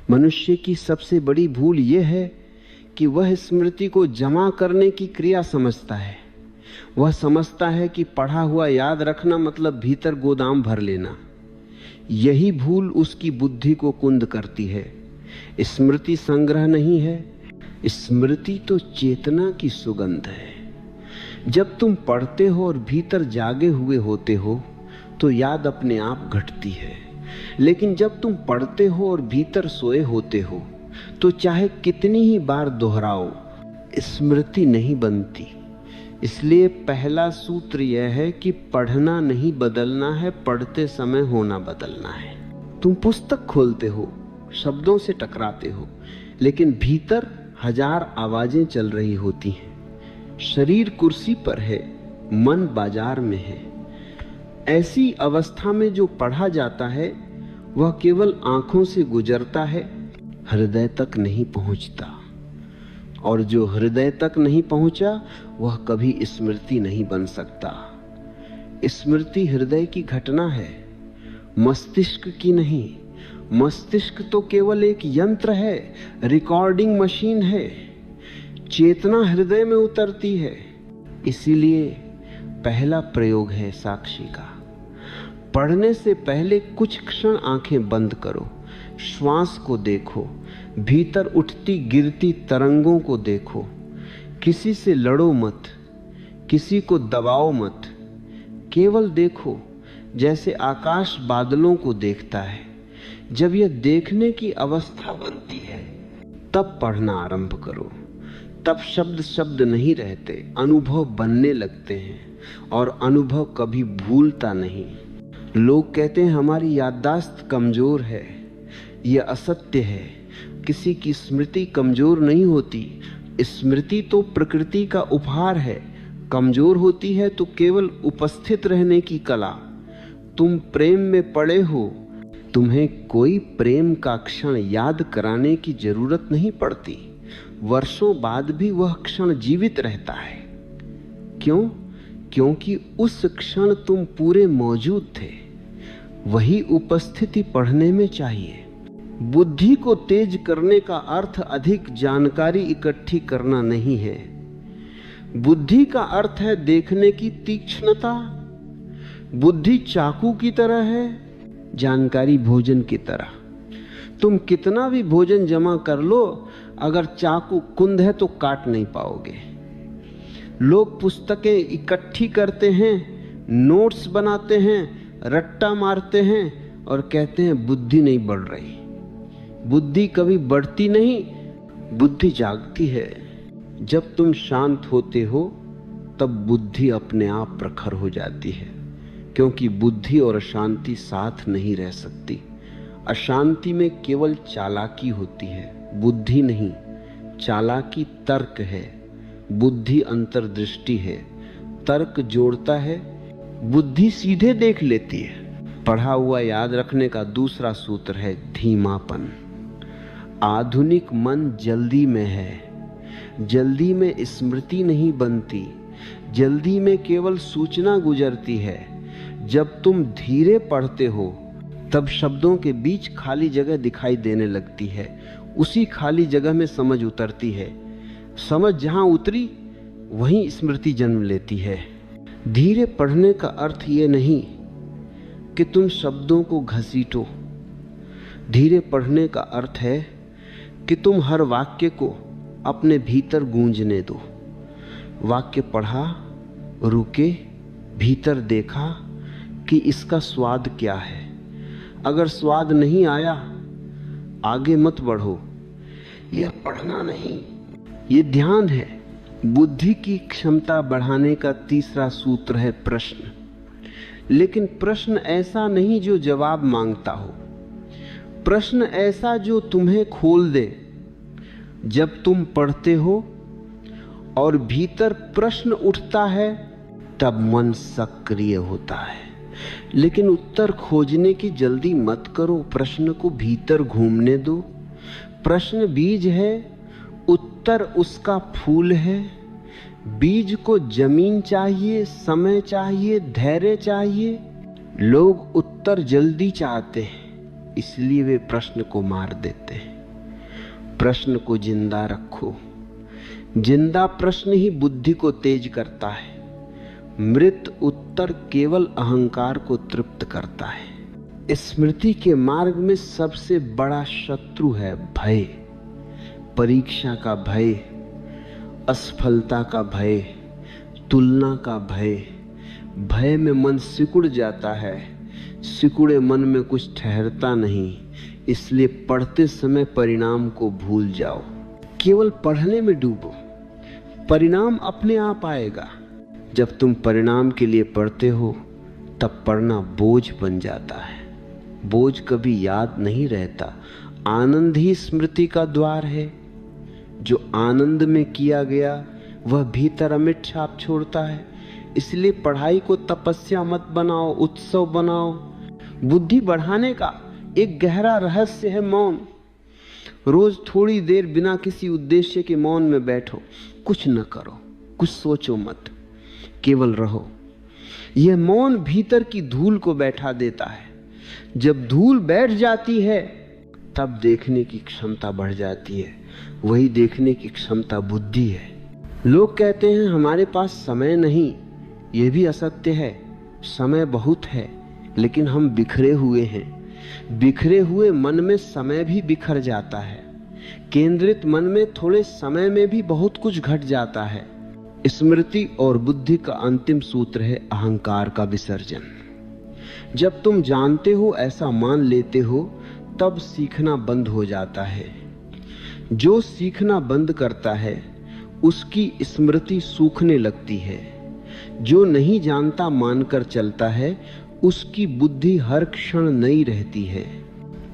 मनुष्य की सबसे बड़ी भूल यह है कि वह स्मृति को जमा करने की क्रिया समझता है। वह समझता है कि पढ़ा हुआ याद रखना मतलब भीतर गोदाम भर लेना। यही भूल उसकी बुद्धि को कुंद करती है। स्मृति संग्रह नहीं है, स्मृति तो चेतना की सुगंध है। जब तुम पढ़ते हो और भीतर जागे हुए होते हो तो याद अपने आप घटती है, लेकिन जब तुम पढ़ते हो और भीतर सोए होते हो तो चाहे कितनी ही बार दोहराओ, स्मृति नहीं बनती। इसलिए पहला सूत्र यह है कि पढ़ना नहीं बदलना है, पढ़ते समय होना बदलना है। तुम पुस्तक खोलते हो, शब्दों से टकराते हो, लेकिन भीतर हजार आवाजें चल रही होती हैं। शरीर कुर्सी पर है, मन बाजार में है। ऐसी अवस्था में जो पढ़ा जाता है वह केवल आंखों से गुजरता है, हृदय तक नहीं पहुंचता। और जो हृदय तक नहीं पहुंचा वह कभी स्मृति नहीं बन सकता। स्मृति हृदय की घटना है, मस्तिष्क की नहीं। मस्तिष्क तो केवल एक यंत्र है, रिकॉर्डिंग मशीन है। चेतना हृदय में उतरती है। इसीलिए पहला प्रयोग है साक्षी का। पढ़ने से पहले कुछ क्षण आंखें बंद करो, श्वास को देखो, भीतर उठती गिरती तरंगों को देखो। किसी से लड़ो मत, किसी को दबाओ मत, केवल देखो जैसे आकाश बादलों को देखता है। जब यह देखने की अवस्था बनती है तब पढ़ना आरंभ करो। तब शब्द शब्द नहीं रहते, अनुभव बनने लगते हैं, और अनुभव कभी भूलता नहीं। लोग कहते हैं हमारी याददाश्त कमजोर है। यह असत्य है। किसी की स्मृति कमजोर नहीं होती। स्मृति तो प्रकृति का उपहार है। कमजोर होती है तो केवल उपस्थित रहने की कला। तुम प्रेम में पड़े हो, तुम्हें कोई प्रेम का क्षण याद कराने की जरूरत नहीं पड़ती। वर्षों बाद भी वह क्षण जीवित रहता है। क्यों? क्योंकि उस क्षण तुम पूरे मौजूद थे। वही उपस्थिति पढ़ने में चाहिए। बुद्धि को तेज करने का अर्थ अधिक जानकारी इकट्ठी करना नहीं है। बुद्धि का अर्थ है देखने की तीक्ष्णता। बुद्धि चाकू की तरह है, जानकारी भोजन की तरह। तुम कितना भी भोजन जमा कर लो, अगर चाकू कुंद है तो काट नहीं पाओगे। लोग पुस्तकें इकट्ठी करते हैं, नोट्स बनाते हैं, रट्टा मारते हैं और कहते हैं बुद्धि नहीं बढ़ रही। बुद्धि कभी बढ़ती नहीं, बुद्धि जागती है। जब तुम शांत होते हो तब बुद्धि अपने आप प्रखर हो जाती है, क्योंकि बुद्धि और अशांति साथ नहीं रह सकती। अशांति में केवल चालाकी होती है, बुद्धि नहीं। चालाकी तर्क है, बुद्धि अंतर्दृष्टि है। तर्क जोड़ता है, बुद्धि सीधे देख लेती है। पढ़ा हुआ याद रखने का दूसरा सूत्र है धीमापन। आधुनिक मन जल्दी में है। जल्दी में स्मृति नहीं बनती, जल्दी में केवल सूचना गुजरती है। जब तुम धीरे पढ़ते हो तब शब्दों के बीच खाली जगह दिखाई देने लगती है। उसी खाली जगह में समझ उतरती है। समझ जहां उतरी वहीं स्मृति जन्म लेती है। धीरे पढ़ने का अर्थ ये नहीं कि तुम शब्दों को घसीटो। धीरे पढ़ने का अर्थ है कि तुम हर वाक्य को अपने भीतर गूंजने दो। वाक्य पढ़ा, रुके, भीतर देखा कि इसका स्वाद क्या है। अगर स्वाद नहीं आया, आगे मत बढ़ो। यह पढ़ना नहीं, ये ध्यान है। बुद्धि की क्षमता बढ़ाने का तीसरा सूत्र है प्रश्न। लेकिन प्रश्न ऐसा नहीं जो जवाब मांगता हो। प्रश्न ऐसा जो तुम्हें खोल दे। जब तुम पढ़ते हो और भीतर प्रश्न उठता है तब मन सक्रिय होता है। लेकिन उत्तर खोजने की जल्दी मत करो, प्रश्न को भीतर घूमने दो। प्रश्न बीज है, उत्तर उसका फूल है। बीज को जमीन चाहिए, समय चाहिए, धैर्य चाहिए। लोग उत्तर जल्दी चाहते हैं, इसलिए वे प्रश्न को मार देते हैं। प्रश्न को जिंदा रखो। जिंदा प्रश्न ही बुद्धि को तेज करता है। मृत उत्तर केवल अहंकार को तृप्त करता है। स्मृति के मार्ग में सबसे बड़ा शत्रु है भय। परीक्षा का भय, असफलता का भय, तुलना का भय। भय में मन सिकुड़ जाता है। सिकुड़े मन में कुछ ठहरता नहीं। इसलिए पढ़ते समय परिणाम को भूल जाओ। केवल पढ़ने में डूबो, परिणाम अपने आप आएगा। जब तुम परिणाम के लिए पढ़ते हो तब पढ़ना बोझ बन जाता है। बोझ कभी याद नहीं रहता। आनंद ही स्मृति का द्वार है। जो आनंद में किया गया वह भीतर अमिट छाप छोड़ता है। इसलिए पढ़ाई को तपस्या मत बनाओ, उत्सव बनाओ। बुद्धि बढ़ाने का एक गहरा रहस्य है मौन। रोज थोड़ी देर बिना किसी उद्देश्य के मौन में बैठो। कुछ न करो, कुछ सोचो मत, केवल रहो। यह मौन भीतर की धूल को बैठा देता है। जब धूल बैठ जाती है तब देखने की क्षमता बढ़ जाती है। वही देखने की क्षमता बुद्धि है। लोग कहते हैं हमारे पास समय नहीं। यह भी असत्य है। समय बहुत है, लेकिन हम बिखरे हुए हैं। बिखरे हुए मन में समय भी बिखर जाता है। केंद्रित मन में थोड़े समय में भी बहुत कुछ घट जाता है। स्मृति और बुद्धि का अंतिम सूत्र है अहंकार का विसर्जन। जब तुम जानते हो, ऐसा मान लेते हो, तब सीखना बंद हो जाता है। जो सीखना बंद करता है उसकी स्मृति सूखने लगती है। जो नहीं जानता मानकर चलता है उसकी बुद्धि हर क्षण नई रहती है।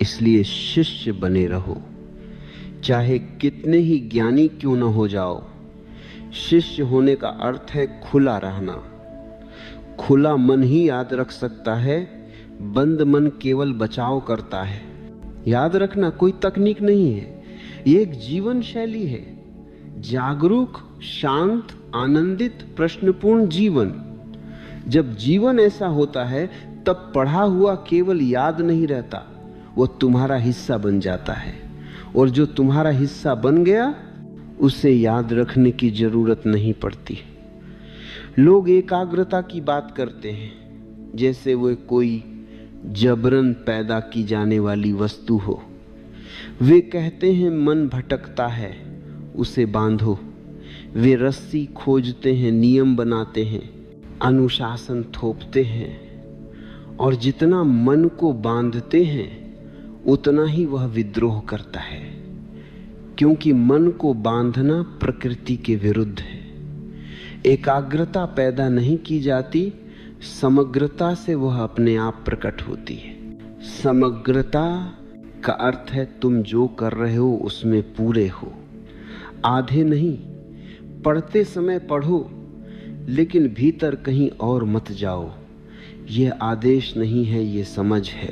इसलिए शिष्य बने रहो, चाहे कितने ही ज्ञानी क्यों न हो जाओ। शिष्य होने का अर्थ है खुला रहना। खुला मन ही याद रख सकता है। बंद मन केवल बचाव करता है। याद रखना कोई तकनीक नहीं है, ये एक जीवन शैली है। जागरूक, शांत, आनंदित, प्रश्नपूर्ण जीवन। जब जीवन ऐसा होता है तब पढ़ा हुआ केवल याद नहीं रहता, वो तुम्हारा हिस्सा बन जाता है। और जो तुम्हारा हिस्सा बन गया उसे याद रखने की जरूरत नहीं पड़ती। लोग एकाग्रता की बात करते हैं जैसे वो कोई जबरन पैदा की जाने वाली वस्तु हो। वे कहते हैं मन भटकता है, उसे बांधो। वे रस्सी खोजते हैं, नियम बनाते हैं, अनुशासन थोपते हैं। और जितना मन को बांधते हैं उतना ही वह विद्रोह करता है, क्योंकि मन को बांधना प्रकृति के विरुद्ध है। एकाग्रता पैदा नहीं की जाती, समग्रता से वह अपने आप प्रकट होती है। समग्रता का अर्थ है तुम जो कर रहे हो उसमें पूरे हो, आधे नहीं। पढ़ते समय पढ़ो, लेकिन भीतर कहीं और मत जाओ। यह आदेश नहीं है, यह समझ है।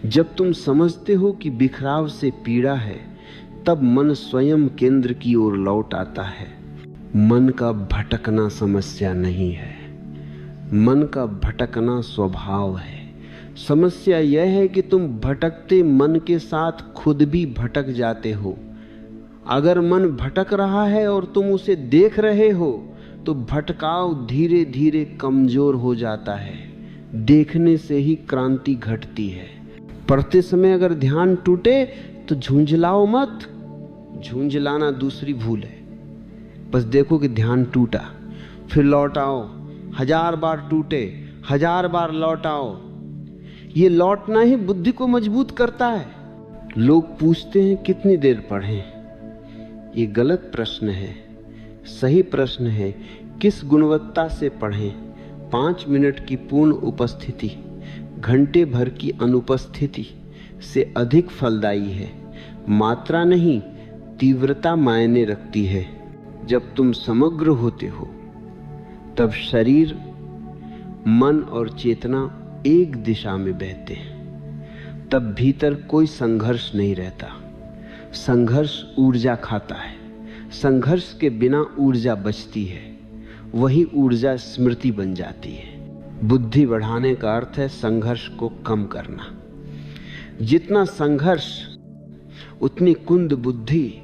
जब तुम समझते हो कि बिखराव से पीड़ा है, तब मन स्वयं केंद्र की ओर लौट आता है। मन का भटकना समस्या नहीं है, मन का भटकना स्वभाव है। समस्या यह है कि तुम भटकते मन के साथ खुद भी भटक जाते हो। अगर मन भटक रहा है और तुम उसे देख रहे हो तो भटकाव धीरे धीरे कमजोर हो जाता है। देखने से ही क्रांति घटती है। पढ़ते समय अगर ध्यान टूटे तो झुंझलाओ मत। झुंझलाना दूसरी भूल है। बस देखो कि ध्यान टूटा, फिर लौट आओ। 1000 बार टूटे, 1000 बार लौट आओ। ये लौटना ही बुद्धि को मजबूत करता है। लोग पूछते हैं कितनी देर पढ़ें। ये गलत प्रश्न है। सही प्रश्न है किस गुणवत्ता से पढ़ें। 5 मिनट की पूर्ण उपस्थिति घंटे भर की अनुपस्थिति से अधिक फलदायी है। मात्रा नहीं, तीव्रता मायने रखती है। जब तुम समग्र होते हो तब शरीर, मन और चेतना एक दिशा में बहते हैं। तब भीतर कोई संघर्ष नहीं रहता। संघर्ष ऊर्जा खाता है। संघर्ष के बिना ऊर्जा बचती है। वही ऊर्जा स्मृति बन जाती है। बुद्धि बढ़ाने का अर्थ है संघर्ष को कम करना। जितना संघर्ष उतनी कुंद बुद्धि,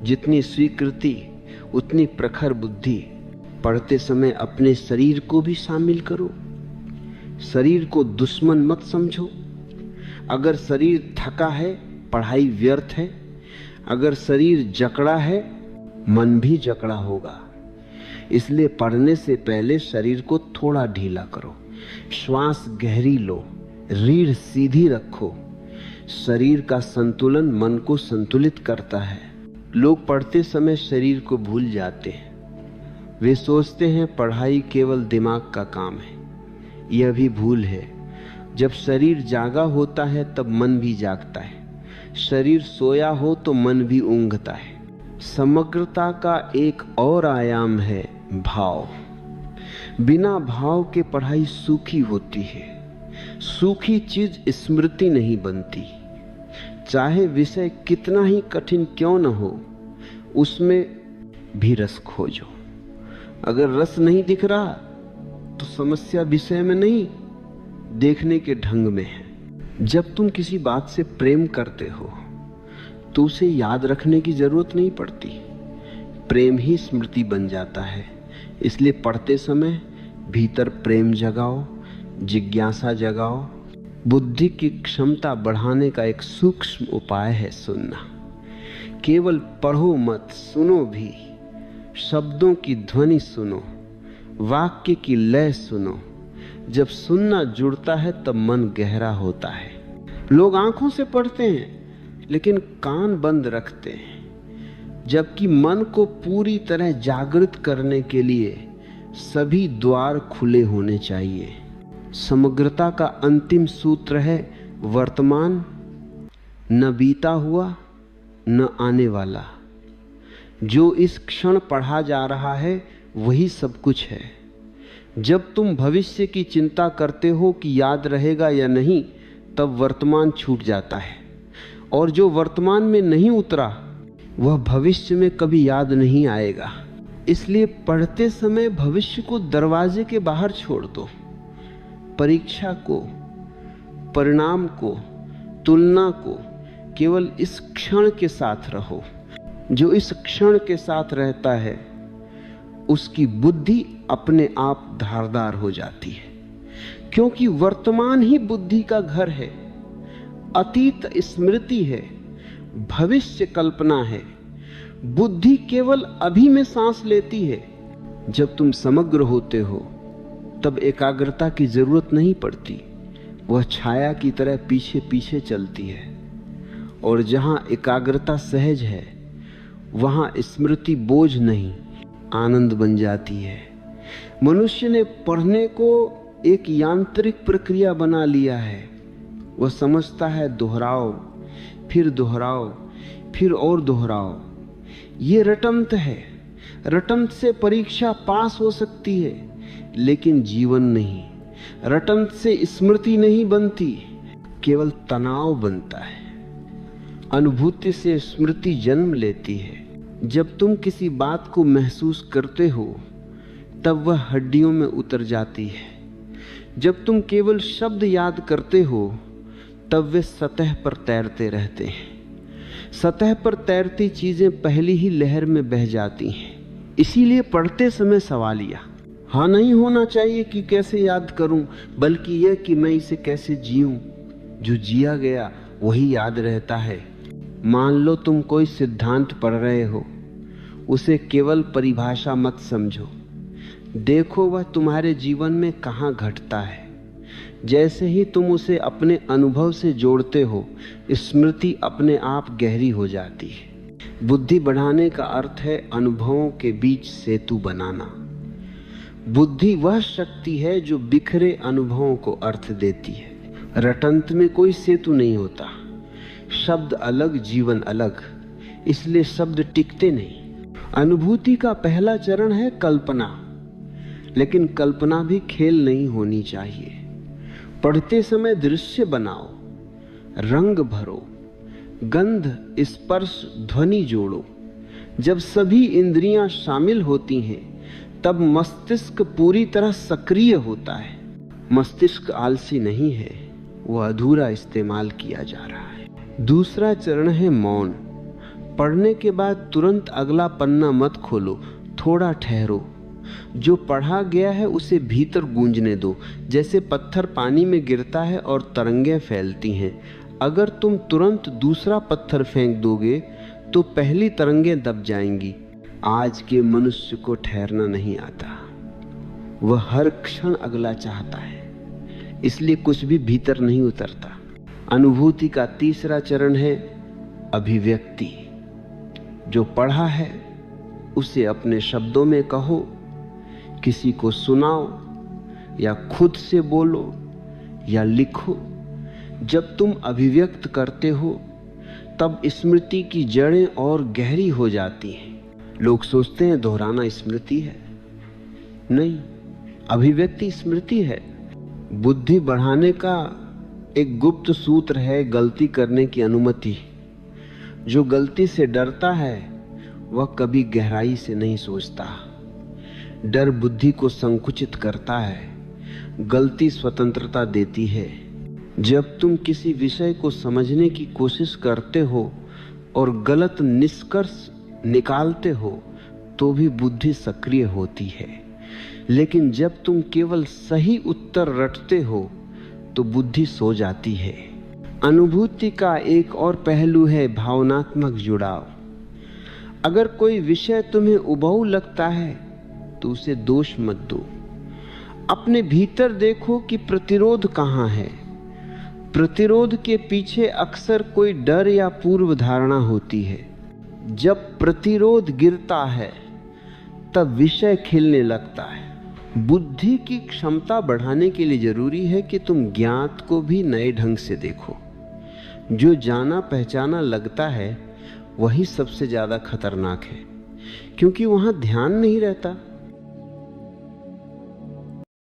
जितनी स्वीकृति उतनी प्रखर बुद्धि। पढ़ते समय अपने शरीर को भी शामिल करो। शरीर को दुश्मन मत समझो। अगर शरीर थका है, पढ़ाई व्यर्थ है। अगर शरीर जकड़ा है, मन भी जकड़ा होगा। इसलिए पढ़ने से पहले शरीर को थोड़ा ढीला करो, श्वास गहरी लो, रीढ़ सीधी रखो। शरीर का संतुलन मन को संतुलित करता है। लोग पढ़ते समय शरीर को भूल जाते हैं। वे सोचते हैं पढ़ाई केवल दिमाग का काम है। यह भी भूल है। जब शरीर जागा होता है तब मन भी जागता है। शरीर सोया हो तो मन भी ऊँघता है। समग्रता का एक और आयाम है भाव। बिना भाव के पढ़ाई सूखी होती है। सूखी चीज स्मृति नहीं बनती। चाहे विषय कितना ही कठिन क्यों न हो, उसमें भी रस खोजो। अगर रस नहीं दिख रहा तो समस्या विषय में नहीं, देखने के ढंग में है। जब तुम किसी बात से प्रेम करते हो तो उसे याद रखने की जरूरत नहीं पड़ती। प्रेम ही स्मृति बन जाता है। इसलिए पढ़ते समय भीतर प्रेम जगाओ, जिज्ञासा जगाओ। बुद्धि की क्षमता बढ़ाने का एक सूक्ष्म उपाय है सुनना। केवल पढ़ो मत, सुनो भी। शब्दों की ध्वनि सुनो, वाक्य की लय सुनो। जब सुनना जुड़ता है तब मन गहरा होता है। लोग आंखों से पढ़ते हैं लेकिन कान बंद रखते हैं, जबकि मन को पूरी तरह जागृत करने के लिए सभी द्वार खुले होने चाहिए। समग्रता का अंतिम सूत्र है वर्तमान, न बीता हुआ न आने वाला। जो इस क्षण पढ़ा जा रहा है वही सब कुछ है। जब तुम भविष्य की चिंता करते हो कि याद रहेगा या नहीं, तब वर्तमान छूट जाता है। और जो वर्तमान में नहीं उतरा वह भविष्य में कभी याद नहीं आएगा। इसलिए पढ़ते समय भविष्य को दरवाजे के बाहर छोड़ दो। परीक्षा को, परिणाम को, तुलना को केवल इस क्षण के साथ रहो। जो इस क्षण के साथ रहता है उसकी बुद्धि अपने आप धारदार हो जाती है, क्योंकि वर्तमान ही बुद्धि का घर है। अतीत स्मृति है, भविष्य कल्पना है। बुद्धि केवल अभी में सांस लेती है। जब तुम समग्र होते हो तब एकाग्रता की जरूरत नहीं पड़ती। वह छाया की तरह पीछे पीछे चलती है। और जहां एकाग्रता सहज है वहां स्मृति बोझ नहीं, आनंद बन जाती है। मनुष्य ने पढ़ने को एक यांत्रिक प्रक्रिया बना लिया है। वह समझता है दोहराओ, फिर दोहराओ, फिर और दोहराओ। ये रटंत है। रटंत से परीक्षा पास हो सकती है लेकिन जीवन नहीं। रटंत से स्मृति नहीं बनती, केवल तनाव बनता है। अनुभूति से स्मृति जन्म लेती है। जब तुम किसी बात को महसूस करते हो तब वह हड्डियों में उतर जाती है। जब तुम केवल शब्द याद करते हो तब वे सतह पर तैरते रहते हैं। सतह पर तैरती चीजें पहली ही लहर में बह जाती हैं। इसीलिए पढ़ते समय सवालिया हाँ नहीं होना चाहिए कि कैसे याद करूं, बल्कि यह कि मैं इसे कैसे जीऊं। जो जिया गया वही याद रहता है। मान लो तुम कोई सिद्धांत पढ़ रहे हो, उसे केवल परिभाषा मत समझो। देखो वह तुम्हारे जीवन में कहाँ घटता है। जैसे ही तुम उसे अपने अनुभव से जोड़ते हो, स्मृति अपने आप गहरी हो जाती है। बुद्धि बढ़ाने का अर्थ है अनुभवों के बीच सेतु बनाना। बुद्धि वह शक्ति है जो बिखरे अनुभवों को अर्थ देती है। रटंत में कोई सेतु नहीं होता। शब्द अलग, जीवन अलग, इसलिए शब्द टिकते नहीं। अनुभूति का पहला चरण है कल्पना, लेकिन कल्पना भी खेल नहीं होनी चाहिए। पढ़ते समय दृश्य बनाओ, रंग भरो, गंध, स्पर्श, ध्वनि जोड़ो। जब सभी इंद्रियां शामिल होती हैं तब मस्तिष्क पूरी तरह सक्रिय होता है। मस्तिष्क आलसी नहीं है, वह अधूरा इस्तेमाल किया जा रहा है। दूसरा चरण है मौन। पढ़ने के बाद तुरंत अगला पन्ना मत खोलो, थोड़ा ठहरो। जो पढ़ा गया है उसे भीतर गूंजने दो, जैसे पत्थर पानी में गिरता है और तरंगें फैलती हैं। अगर तुम तुरंत दूसरा पत्थर फेंक दोगे तो पहली तरंगें दब जाएंगी। आज के मनुष्य को ठहरना नहीं आता, वह हर क्षण अगला चाहता है, इसलिए कुछ भी भीतर नहीं उतरता। अनुभूति का तीसरा चरण है अभिव्यक्ति। जो पढ़ा है उसे अपने शब्दों में कहो, किसी को सुनाओ या खुद से बोलो या लिखो। जब तुम अभिव्यक्त करते हो तब स्मृति की जड़ें और गहरी हो जाती हैं। लोग सोचते हैं दोहराना स्मृति है, नहीं, अभिव्यक्ति स्मृति है। बुद्धि बढ़ाने का एक गुप्त सूत्र है गलती करने की अनुमति। जो गलती से डरता है वह कभी गहराई से नहीं सोचता। डर बुद्धि को संकुचित करता है, गलती स्वतंत्रता देती है। जब तुम किसी विषय को समझने की कोशिश करते हो और गलत निष्कर्ष निकालते हो तो भी बुद्धि सक्रिय होती है, लेकिन जब तुम केवल सही उत्तर रटते हो तो बुद्धि सो जाती है। अनुभूति का एक और पहलू है भावनात्मक जुड़ाव। अगर कोई विषय तुम्हें उबाऊ लगता है तो उसे दोष मत दो। अपने भीतर देखो कि प्रतिरोध कहाँ है। प्रतिरोध के पीछे अक्सर कोई डर या पूर्व धारणा होती है। जब प्रतिरोध गिरता है तब विषय खिलने लगता है। बुद्धि की क्षमता बढ़ाने के लिए जरूरी है कि तुम ज्ञात को भी नए ढंग से देखो। जो जाना पहचाना लगता है वही सबसे ज्यादा खतरनाक है, क्योंकि वहां ध्यान नहीं रहता।